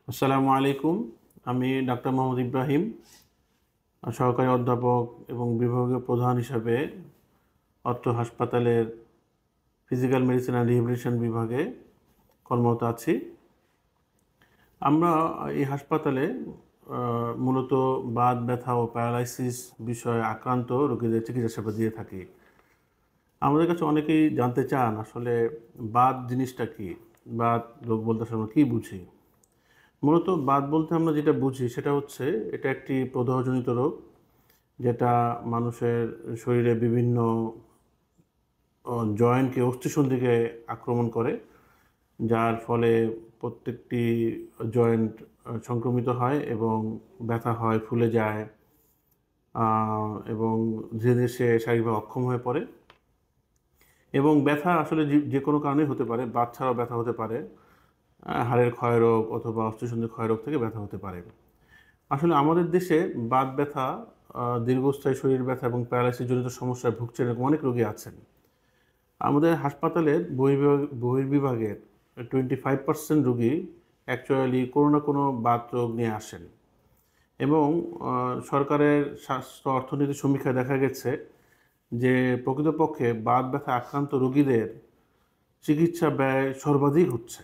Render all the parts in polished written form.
আসসালামু আলাইকুম। আমি ডাক্তার মোহাম্মদ ইব্রাহিম, সহকারী অধ্যাপক এবং বিভাগীয় প্রধান হিসাবে অত্র হাসপাতালের ফিজিক্যাল মেডিসিন অ্যান্ড রিহ্যাবিলিটেশন বিভাগে কর্মরত আছি। আমরা এই হাসপাতালে মূলত বাত ব্যথা ও প্যারালাইসিস বিষয়ে আক্রান্ত রোগীদের চিকিৎসা সেবা দিয়ে থাকি। আমাদের কাছে অনেকেই জানতে চান আসলে বাত জিনিসটা কী, বাত রোগ বলতে আসলে আমরা কী বুঝি। মূলত বাত বলতে আমরা যেটা বুঝি সেটা হচ্ছে এটা একটি প্রদাহজনিত রোগ, যেটা মানুষের শরীরে বিভিন্ন জয়েন্টকে অস্থিসন্ধিকে আক্রমণ করে, যার ফলে প্রত্যেকটি জয়েন্ট সংক্রমিত হয় এবং ব্যথা হয়, ফুলে যায় এবং ধীরে ধীরে সে শারীরিকভাবে অক্ষম হয়ে পড়ে। এবং ব্যথা আসলে যে কোনো কারণেই হতে পারে, বাত ছাড়াও ব্যথা হতে পারে, হাড়ের ক্ষয়রোগ অথবা অস্থিসন্ধির ক্ষয়রোগ থেকে ব্যথা হতে পারে। আসলে আমাদের দেশে বাত ব্যথা, দীর্ঘস্থায়ী শরীর ব্যথা এবং প্যারালাইসিস জনিত সমস্যায় ভুগছেন এরকম অনেক রোগী আছেন। আমাদের হাসপাতালের বহির্বিভাগের 25% রোগী অ্যাকচুয়ালি কোনো না কোনো বাত রোগ নিয়ে আসেন এবং সরকারের স্বাস্থ্য অর্থনীতি সমীক্ষায় দেখা গেছে যে প্রকৃতপক্ষে বাত ব্যথা আক্রান্ত রোগীদের চিকিৎসা ব্যয় সর্বাধিক হচ্ছে।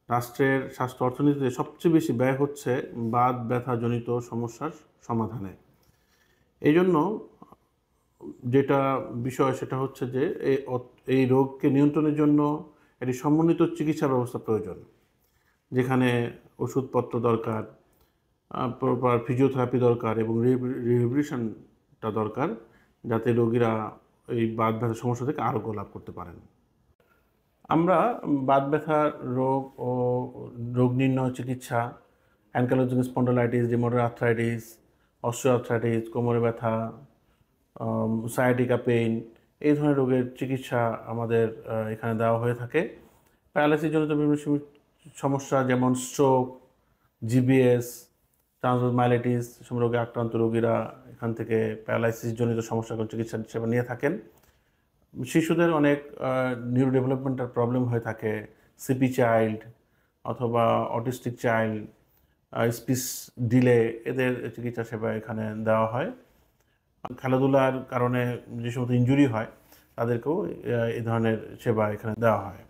রাষ্ট্রের স্বাস্থ্য অর্থনীতিতে সবচেয়ে বেশি ব্যয় হচ্ছে বাত ব্যথাজনিত সমস্যার সমাধানে। এই জন্য যেটা বিষয় সেটা হচ্ছে যে এই রোগকে নিয়ন্ত্রণের জন্য একটি সমন্বিত চিকিৎসা ব্যবস্থা প্রয়োজন, যেখানে ওষুধপত্র দরকার, প্রপার ফিজিওথেরাপি দরকার এবং রিহ্যাবিলিটেশনটা দরকার, যাতে রোগীরা এই বাত ব্যথার সমস্যা থেকে আরোগ্য লাভ করতে পারেন। আমরা বাত ব্যথার রোগ ও রোগ নির্ণয় চিকিৎসা, ankylosing spondylitis, rheumatoid arthritis, osteoarthritis, কোমরে ব্যথা, সায়াটিকা পেইন, এই ধরনের রোগের চিকিৎসা আমাদের এখানে দেওয়া হয়ে থাকে। প্যারালাইসিস জনিত বিভিন্ন সমস্যা যেমন স্ট্রোক, জিবিএস, ট্রান্সভার্স মাইলাইটিস এসব রোগে আক্রান্ত রোগীরা এখান থেকে প্যারালাইসিস জনিত সমস্যাগুলো চিকিৎসা সেবা নিয়ে থাকেন। শিশুদের অনেক নিউরো ডেভেলপমেন্টাল প্রবলেম হয়ে থাকে, সিপি চাইল্ড অথবা অটিস্টিক চাইল্ড, স্পিচ ডিলে, এদের চিকিৎসা সেবা এখানে দেওয়া হয়। খেলাধুলার কারণে যে সমস্ত ইনজুরি হয় তাদেরকেও এই ধরনের সেবা এখানে দেওয়া হয়।